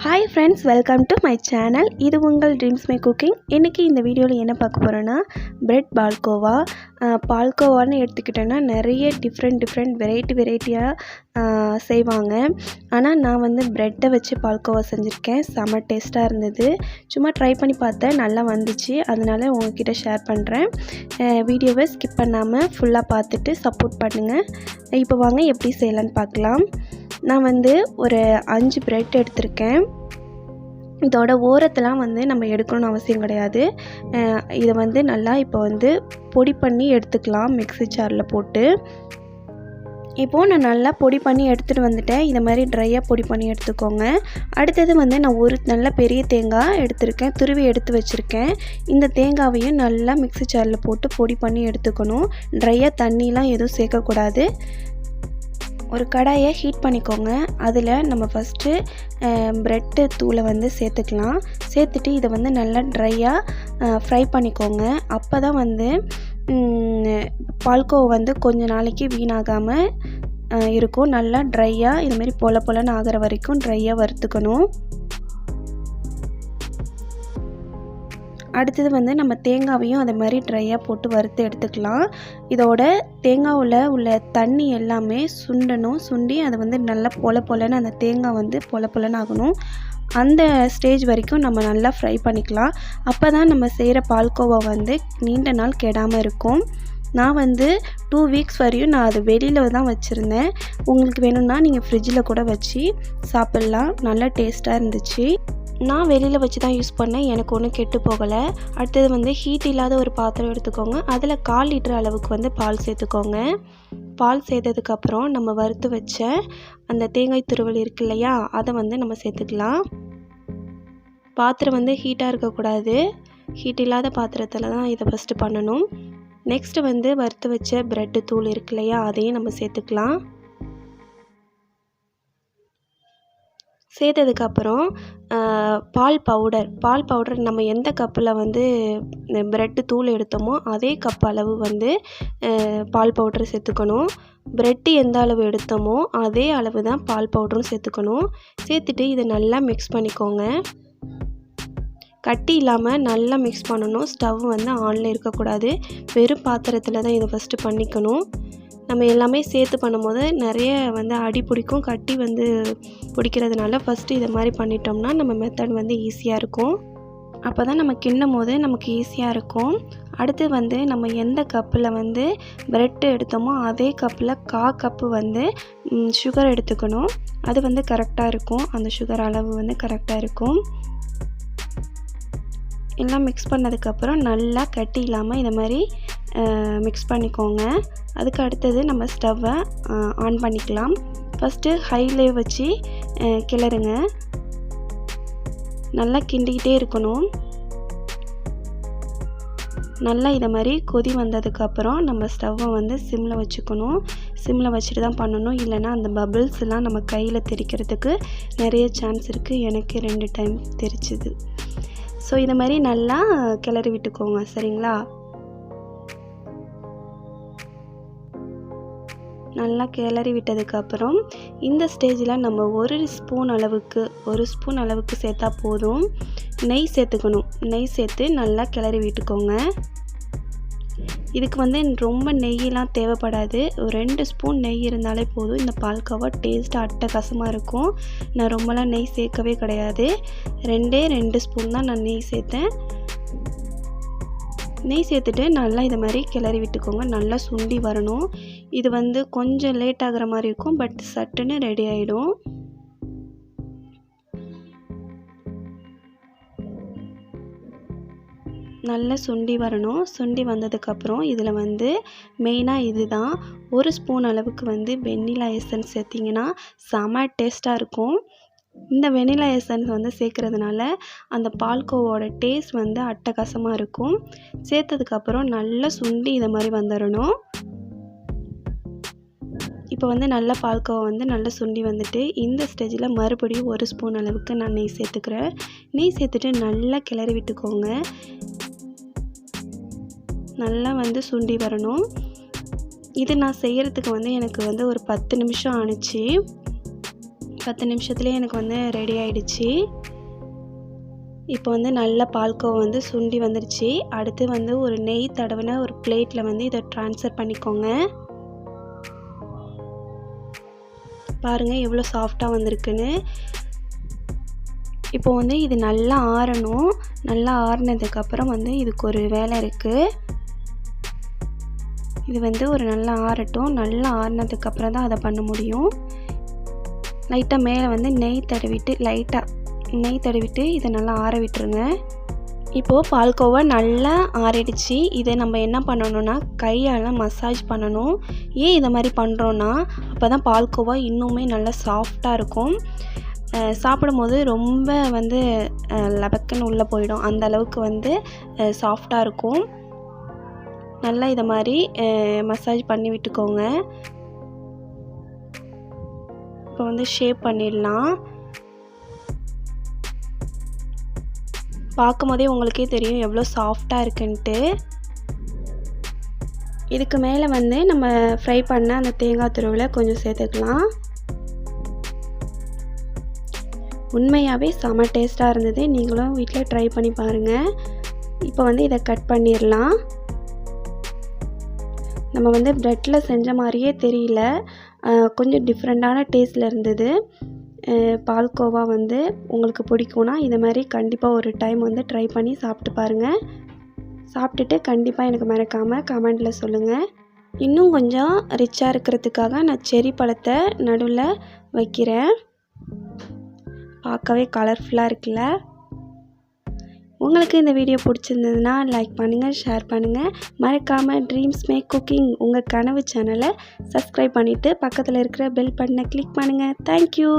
Hi friends, welcome to my channel. இது உங்கள் dreams my cooking. இன்றைக்கி இந்த வீடியோவில் என்ன பார்க்க போகிறோன்னா, பிரெட் பால்கோவா. பால்கோவான்னு எடுத்துக்கிட்டோன்னா நிறைய டிஃப்ரெண்ட் வெரைட்டியாக செய்வாங்க. ஆனால் நான் வந்து ப்ரெட்டை வச்சு பால்கோவா செஞ்சுருக்கேன். செம்ம டேஸ்ட்டாக இருந்தது. சும்மா ட்ரை பண்ணி பார்த்தேன், நல்லா வந்துச்சு. அதனால் உங்கள்கிட்ட ஷேர் பண்ணுறேன். வீடியோவை ஸ்கிப் பண்ணாமல் ஃபுல்லாக பார்த்துட்டு சப்போர்ட் பண்ணுங்கள். இப்போ வாங்க எப்படி செய்யலான்னு பார்க்கலாம். நான் வந்து ஒரு 5 பிரெட் எடுத்திருக்கேன். இதோட ஓரத்தெல்லாம் வந்து நம்ம எடுக்கணும்னு அவசியம் கிடையாது. இதை வந்து நல்லா இப்போ வந்து பொடி பண்ணி எடுத்துக்கலாம் மிக்ஸி ஜாரில் போட்டு. இப்போது நான் நல்லா பொடி பண்ணி எடுத்துகிட்டு வந்துட்டேன். இதை மாதிரி ட்ரையாக பொடி பண்ணி எடுத்துக்கோங்க. அடுத்தது வந்து நான் ஒரு நல்ல பெரிய தேங்காய் எடுத்திருக்கேன், துருவி எடுத்து வச்சுருக்கேன். இந்த தேங்காவையும் நல்லா மிக்ஸி ஜாரில் போட்டு பொடி பண்ணி எடுத்துக்கணும். ட்ரையாக தண்ணிலாம் எதுவும் சேர்க்கக்கூடாது. ஒரு கடாயை ஹீட் பண்ணிக்கோங்க. அதில் நம்ம ஃபஸ்ட்டு ப்ரெட்டு தூளை வந்து சேர்த்துக்கலாம். சேர்த்துட்டு இதை வந்து நல்லா ட்ரையாக ஃப்ரை பண்ணிக்கோங்க. அப்போ தான் வந்து பால்கோவா வந்து கொஞ்ச நாளைக்கு வீணாகாமல் இருக்கும். நல்லா ட்ரையாக இதுமாரி பொலன்னு ஆகிற வரைக்கும் ட்ரையாக வறுத்துக்கணும். அடுத்தது வந்து நம்ம தேங்காவையும் அதை மாதிரி ட்ரையாக போட்டு வறுத்து எடுத்துக்கலாம். இதோட தேங்காவில் உள்ள தண்ணி எல்லாமே சுண்டி அதை வந்து நல்லா பொலன்னு அந்த தேங்காய் வந்து பொலன்னு ஆகணும். அந்த ஸ்டேஜ் வரைக்கும் நம்ம நல்லா ஃப்ரை பண்ணிக்கலாம். அப்போ தான் நம்ம செய்கிற பால்கோவா வந்து நீண்ட நாள் கெடாமல் இருக்கும். நான் வந்து 2 வீக்ஸ் வரையும் நான் அது வெளியில் தான் வச்சுருந்தேன். உங்களுக்கு வேணும்னா நீங்கள் ஃப்ரிட்ஜில் கூட வச்சு சாப்பிட்லாம். நல்லா டேஸ்ட்டாக இருந்துச்சு. நான் வெளியில் வச்சு தான் யூஸ் பண்ணேன். எனக்கு ஒன்றும் கெட்டு போகலை. அடுத்தது வந்து ஹீட் இல்லாத ஒரு பாத்திரம் எடுத்துக்கோங்க. அதில் 1/4 லிட்டர் அளவுக்கு வந்து பால் சேர்த்துக்கோங்க. பால் சேர்த்ததுக்கப்புறம் நம்ம வறுத்து வச்ச அந்த தேங்காய் துருவல் இருக்கு இல்லையா, அதை வந்து நம்ம சேர்த்துக்கலாம். பாத்திரம் வந்து ஹீட்டாக இருக்கக்கூடாது. ஹீட் இல்லாத பாத்திரத்தில் தான் இதை ஃபஸ்ட்டு பண்ணணும். நெக்ஸ்ட்டு வந்து வறுத்து வச்ச ப்ரெட்டு தூள் இருக்கு இல்லையா, அதையும் நம்ம சேர்த்துக்கலாம். சேர்த்ததுக்கப்புறம் பால் பவுடர் நம்ம எந்த கப்பில் வந்து ப்ரெட்டு தூள் எடுத்தோமோ அதே கப் அளவு வந்து பால் பவுடரை சேர்த்துக்கணும். ப்ரெட்டு எந்த அளவு எடுத்தோமோ அதே அளவு தான் பால் பவுடரும் சேர்த்துக்கணும். சேர்த்துட்டு இதை நல்லா மிக்ஸ் பண்ணிக்கோங்க. கட்டி இல்லாமல் நல்லா மிக்ஸ் பண்ணணும். ஸ்டவ் வந்து ஆனில் இருக்கக்கூடாது. வெறும் பாத்திரத்தில் தான் இதை ஃபஸ்ட்டு பண்ணிக்கணும். நம்ம எல்லாமே சேர்த்து பண்ணும்போது நிறைய வந்து அடி பிடிக்கும். கட்டி வந்து பிடிக்கிறதுனால ஃபஸ்ட்டு இதை மாதிரி பண்ணிட்டோம்னா நம்ம மெத்தட் வந்து ஈஸியாக இருக்கும். அப்போ தான் நம்ம கிண்டும் போது நமக்கு ஈஸியாக இருக்கும். அடுத்து வந்து நம்ம எந்த கப்பில் வந்து ப்ரெட்டு எடுத்தோமோ அதே கப்பில் 1/4 கப்பு வந்து சுகர் எடுத்துக்கணும். அது வந்து கரெக்டாக இருக்கும். அந்த சுகர் அளவு வந்து கரெக்டாக இருக்கும். எல்லாம் மிக்ஸ் பண்ணதுக்கப்புறம் நல்லா கட்டி இல்லாமல் இதை மாதிரி மிக்ஸ் பண்ணிக்கோங்க. அதுக்கு அடுத்தது நம்ம ஸ்டவ்வை ஆன் பண்ணிக்கலாம். ஃபஸ்ட்டு ஹைலே வச்சு கிளறுங்க. நல்லா கிண்டிக்கிட்டே இருக்கணும். நல்லா இதை மாதிரி கொதி வந்ததுக்கப்புறம் நம்ம ஸ்டவ்வை வந்து சிம்மில் வச்சுக்கணும். சிம்மில் வச்சுட்டு தான் பண்ணணும். இல்லைனா அந்த பபிள்ஸ்லாம் நம்ம கையில் தெரிக்கிறதுக்கு நிறைய சான்ஸ் இருக்குது. எனக்கு 2 டைம் தெரிச்சுது. ஸோ இதை மாதிரி நல்லா கிளறி விட்டுக்கோங்க. சரிங்களா? நல்லா கிளறி விட்டதுக்கப்புறம் இந்த ஸ்டேஜில் நம்ம ஒரு ஸ்பூன் அளவுக்கு சேர்த்தா போதும். நெய் சேர்த்துக்கணும். நெய் சேர்த்து நல்லா கிளறி விட்டுக்கோங்க. இதுக்கு வந்து ரொம்ப நெய்யெலாம் தேவைப்படாது. ஒரு 2 ஸ்பூன் நெய் இருந்தாலே போதும். இந்த பால்கோவா டேஸ்ட்டு அட்டகாசமாக இருக்கும். நான் ரொம்பலாம் நெய் சேர்க்கவே கிடையாது. 2 ஸ்பூன் தான் நான் நெய் சேர்த்தேன். நெய் சேர்த்துட்டு நல்லா இதை மாதிரி கிளறி விட்டுக்கோங்க. நல்லா சுண்டி வரணும். இது வந்து கொஞ்சம் லேட் ஆகிற மாதிரி இருக்கும். பட் சட்டுன்னு ரெடி ஆகிடும். நல்லா சுண்டி வரணும். சுண்டி வந்ததுக்கப்புறம் இதில் வந்து மெயினாக இது தான், 1 ஸ்பூன் அளவுக்கு வந்து வெண்ணிலா எசன்ஸ் சேர்த்திங்கன்னா செம டேஸ்ட்டாக இருக்கும். இந்த வெண்ணிலா எசன்ஸ் வந்து சேர்க்குறதுனால அந்த பால்கோவோட டேஸ்ட் வந்து அட்டகாசமாக இருக்கும். சேர்த்ததுக்கப்புறம் நல்லா சுண்டி இதை மாதிரி வந்துடணும். இப்போ வந்து நல்லா பால்கோவா வந்து நல்லா சுண்டி வந்துட்டு இந்த ஸ்டேஜில் மறுபடியும் 1 ஸ்பூன் அளவுக்கு நான் நெய் சேர்த்துக்கிறேன். நெய் சேர்த்துட்டு நல்லா கிளறி விட்டுக்கோங்க. நல்லா வந்து சுண்டி வரணும். இது நான் செய்கிறதுக்கு வந்து எனக்கு வந்து ஒரு 10 நிமிஷம் ஆணுச்சு. 10 நிமிஷத்துலேயே எனக்கு வந்து ரெடி ஆகிடுச்சு. இப்போ வந்து நல்ல பால்கோவா வந்து சுண்டி வந்துடுச்சு. அடுத்து வந்து ஒரு நெய் தடவின ஒரு பிளேட்டில் வந்து இதை ட்ரான்ஸ்ஃபர் பண்ணிக்கோங்க. பாருங்கள் எவ்வளோ சாஃப்டாக வந்திருக்குன்னு. இப்போ வந்து இது நல்லா ஆறணும். நல்லா ஆறினதுக்கப்புறம் வந்து இதுக்கு ஒரு வேலை இருக்குது. இது வந்து ஒரு நல்லா ஆறட்டும். நல்லா ஆறினதுக்கப்புறம் தான் அதை பண்ண முடியும். லைட்டாக மேலே வந்து நெய் தடவிட்டு இதை நல்லா ஆற விட்டுருங்க. இப்போது பால்கோவா நல்லா ஆறிடுச்சு. இதை நம்ம என்ன பண்ணணும்னா கையால் மசாஜ் பண்ணணும். ஏன் இதை மாதிரி பண்ணுறோன்னா அப்போ தான் பால்கோவா இன்னுமே நல்லா சாஃப்டாக இருக்கும். சாப்பிடும்போது ரொம்ப வந்து லபக்குன்னு உள்ளே போயிடும். அந்த அளவுக்கு வந்து சாஃப்டாக இருக்கும். நல்லா இதை மாதிரி மசாஜ் பண்ணி விட்டுக்கோங்க. இப்போ வந்து ஷேப் பண்ணிடலாம். பார்க்கும் போதே உங்களுக்கே தெரியும் எவ்வளோ சாஃப்டாக இருக்குன்ட்டு. இதுக்கு மேலே வந்து நம்ம ஃப்ரை பண்ண அந்த தேங்காய் துருவலை கொஞ்சம் சேர்த்துக்கலாம். உண்மையாகவே செம டேஸ்ட்டாக இருந்தது. நீங்களும் வீட்டில் ட்ரை பண்ணி பாருங்கள். இப்போ வந்து இதை கட் பண்ணிடலாம். நம்ம வந்து ப்ரெட்டில் செஞ்ச மாதிரியே தெரியல, கொஞ்சம் டிஃப்ரெண்ட்டான டேஸ்ட்டில் இருந்தது. பால்கோவா வந்து உங்களுக்கு பிடிக்கும்னா இதை மாதிரி கண்டிப்பாக ஒரு டைம் வந்து ட்ரை பண்ணி சாப்பிட்டு பாருங்கள். சாப்பிட்டுட்டு கண்டிப்பாக எனக்கு மறக்காமல் கமெண்டில் சொல்லுங்கள். இன்னும் கொஞ்சம் ரிச்சாக இருக்கிறதுக்காக நான் செர்ரி பழத்தை நடுவில் வைக்கிறேன். பார்க்கவே கலர்ஃபுல்லாக இருக்குல்ல. உங்களுக்கு இந்த வீடியோ பிடிச்சிருந்ததுன்னா லைக் பண்ணுங்கள், ஷேர் பண்ணுங்கள். மறக்காமல் ட்ரீம்ஸ் மேக் குக்கிங் உங்கள் கனவு சேனலை சப்ஸ்கிரைப் பண்ணிவிட்டு பக்கத்தில் இருக்கிற பெல் பட்டனை கிளிக் பண்ணுங்கள். தேங்க்யூ.